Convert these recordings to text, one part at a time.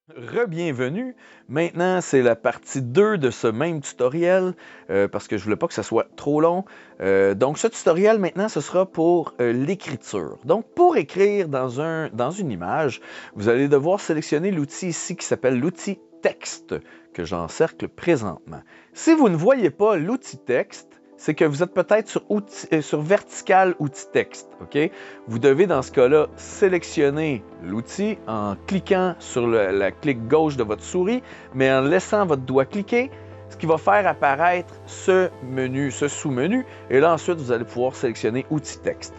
Re-bienvenue. Maintenant, c'est la partie 2 de ce même tutoriel parce que je voulais pas que ça soit trop long. Donc, ce tutoriel, maintenant, ce sera pour l'écriture. Donc, pour écrire dans une image, vous allez devoir sélectionner l'outil ici qui s'appelle l'outil texte que j'encercle présentement. Si vous ne voyez pas l'outil texte, c'est que vous êtes peut-être sur vertical outil texte. OK? Vous devez, dans ce cas-là, sélectionner l'outil en cliquant sur la clique gauche de votre souris, mais en laissant votre doigt cliquer, ce qui va faire apparaître ce menu, ce sous-menu. Et là, ensuite, vous allez pouvoir sélectionner outil texte.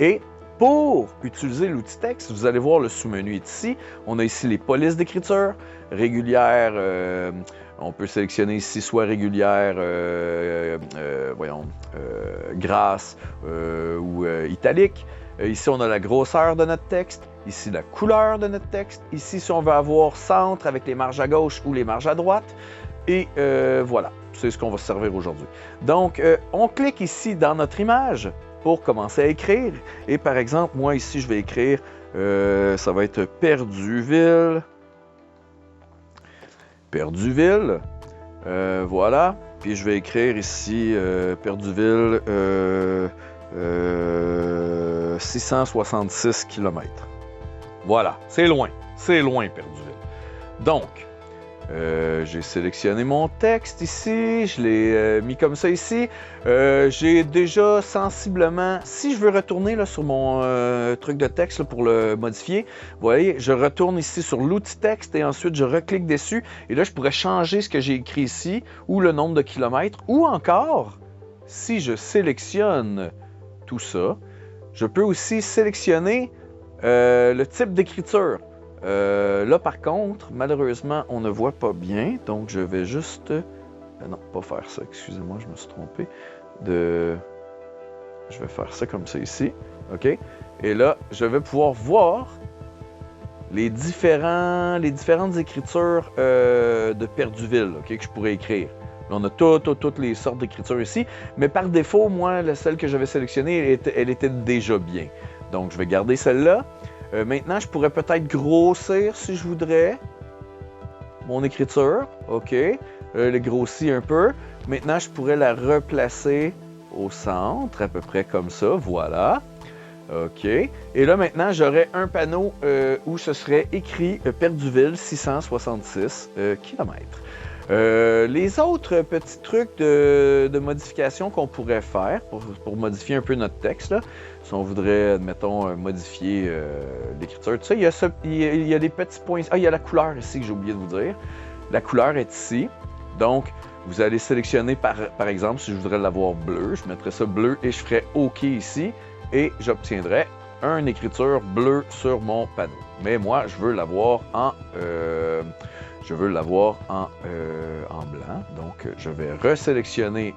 Et pour utiliser l'outil texte, vous allez voir le sous-menu est ici. On a ici les polices d'écriture, régulière, on peut sélectionner ici soit régulière, grasse ou italique. Ici, on a la grosseur de notre texte. Ici, la couleur de notre texte. Ici, si on veut avoir centre avec les marges à gauche ou les marges à droite. Et voilà, c'est ce qu'on va se servir aujourd'hui. Donc, on clique ici dans notre image pour commencer à écrire. Et par exemple, moi ici, je vais écrire, ça va être Perduville. Perduville. Voilà. Puis je vais écrire ici Perduville 666 km. Voilà, c'est loin. C'est loin, Perduville. Donc, j'ai sélectionné mon texte ici, je l'ai mis comme ça ici. J'ai déjà sensiblement, si je veux retourner là, sur mon truc de texte là, pour le modifier, vous voyez, je retourne ici sur l'outil texte et ensuite je reclique dessus. Et là, je pourrais changer ce que j'ai écrit ici ou le nombre de kilomètres. Ou encore, si je sélectionne tout ça, je peux aussi sélectionner le type d'écriture. Là, par contre, malheureusement, on ne voit pas bien. Donc, je vais juste... non, pas faire ça. Excusez-moi, je me suis trompé. Je vais faire ça comme ça ici. OK? Et là, je vais pouvoir voir les différentes écritures de Perduville, OK, que je pourrais écrire. Là, on a toutes les sortes d'écritures ici. Mais par défaut, moi, celle que j'avais sélectionnée, elle était déjà bien. Donc, je vais garder celle-là. Maintenant, je pourrais peut-être grossir si je voudrais mon écriture. OK. Le grossir un peu. Maintenant, je pourrais la replacer au centre, à peu près comme ça. Voilà. OK. Et là, maintenant, j'aurais un panneau où ce serait écrit Perduville 666 km. Les autres petits trucs de modification qu'on pourrait faire pour modifier un peu notre texte, là, si on voudrait, admettons, modifier l'écriture, tout ça, il y a des petits points. Ah, il y a la couleur ici que j'ai oublié de vous dire. La couleur est ici. Donc, vous allez sélectionner, par exemple, si je voudrais l'avoir bleu, je mettrais ça bleu et je ferais OK ici et j'obtiendrais une écriture bleue sur mon panneau. Mais moi, je veux l'avoir en blanc. Donc, je vais resélectionner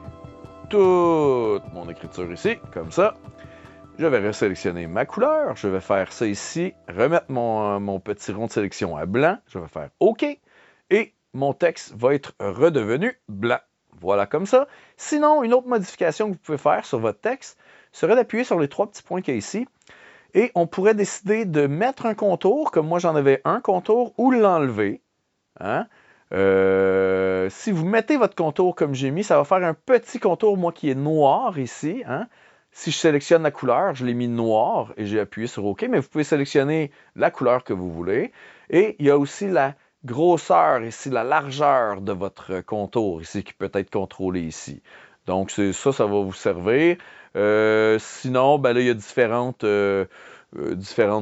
toute mon écriture ici, comme ça. Je vais resélectionner ma couleur. Je vais faire ça ici, remettre mon petit rond de sélection à blanc. Je vais faire OK. Et mon texte va être redevenu blanc. Voilà, comme ça. Sinon, une autre modification que vous pouvez faire sur votre texte serait d'appuyer sur les trois petits points qu'il y a ici. Et on pourrait décider de mettre un contour, comme moi j'en avais un contour, ou l'enlever. Hein? Si vous mettez votre contour comme j'ai mis, ça va faire un petit contour, moi, qui est noir ici. Hein? Si je sélectionne la couleur, je l'ai mis noir et j'ai appuyé sur OK, mais vous pouvez sélectionner la couleur que vous voulez. Et il y a aussi la grosseur ici, la largeur de votre contour ici, qui peut être contrôlé ici. Donc, ça va vous servir. Sinon, ben là, il y a différentes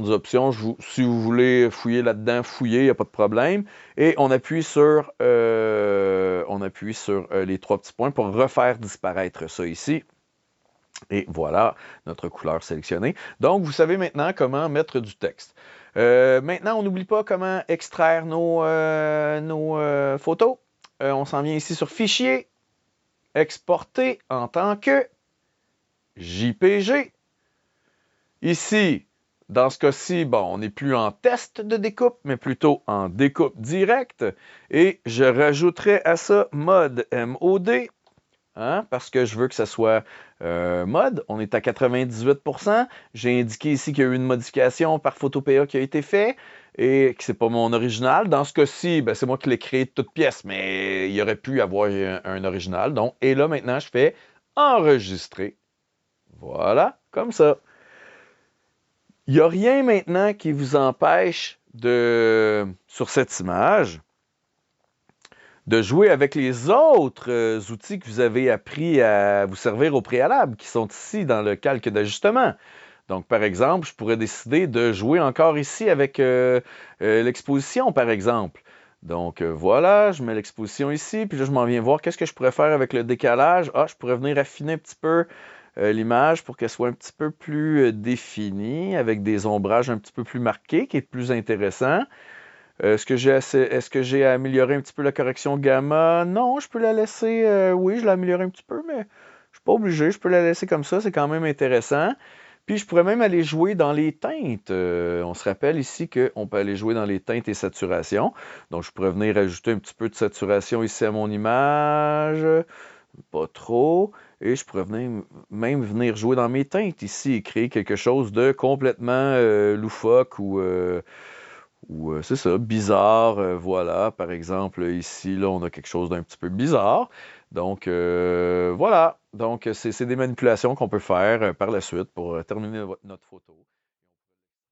options. Si vous voulez fouiller là-dedans, fouillez, il n'y a pas de problème. Et on appuie sur les trois petits points pour refaire disparaître ça ici. Et voilà notre couleur sélectionnée. Donc, vous savez maintenant comment mettre du texte. Maintenant, on n'oublie pas comment extraire nos photos. On s'en vient ici sur Fichier, Exporter en tant que JPG. Ici, dans ce cas-ci, bon, on n'est plus en test de découpe, mais plutôt en découpe directe. Et je rajouterai à ça mode MOD, hein, parce que je veux que ça soit mode, on est à 98%. J'ai indiqué ici qu'il y a eu une modification par Photopea qui a été faite et que c'est pas mon original. Dans ce cas-ci, ben, c'est moi qui l'ai créé de toute pièce, mais il y aurait pu avoir un original. Donc, et là, maintenant, je fais enregistrer. Voilà, comme ça. Il n'y a rien maintenant qui vous empêche sur cette image, de jouer avec les autres outils que vous avez appris à vous servir au préalable, qui sont ici dans le calque d'ajustement. Donc, par exemple, je pourrais décider de jouer encore ici avec l'exposition, par exemple. Donc, voilà, je mets l'exposition ici, puis là, je m'en viens voir qu'est-ce que je pourrais faire avec le décalage. Ah, je pourrais venir affiner un petit peu l'image pour qu'elle soit un petit peu plus définie, avec des ombrages un petit peu plus marqués, qui est plus intéressant. Est-ce que j'ai amélioré un petit peu la correction gamma? Non, je peux la laisser. Oui, je l'ai amélioré un petit peu, mais je ne suis pas obligé. Je peux la laisser comme ça, c'est quand même intéressant. Puis je pourrais même aller jouer dans les teintes. On se rappelle ici qu'on peut aller jouer dans les teintes et saturation. Donc je pourrais venir ajouter un petit peu de saturation ici à mon image. Pas trop. Et je pourrais même venir jouer dans mes teintes ici et créer quelque chose de complètement loufoque ou c'est ça, bizarre, voilà, par exemple, ici, là, on a quelque chose d'un petit peu bizarre. Donc, voilà. Donc, c'est des manipulations qu'on peut faire par la suite pour terminer notre photo.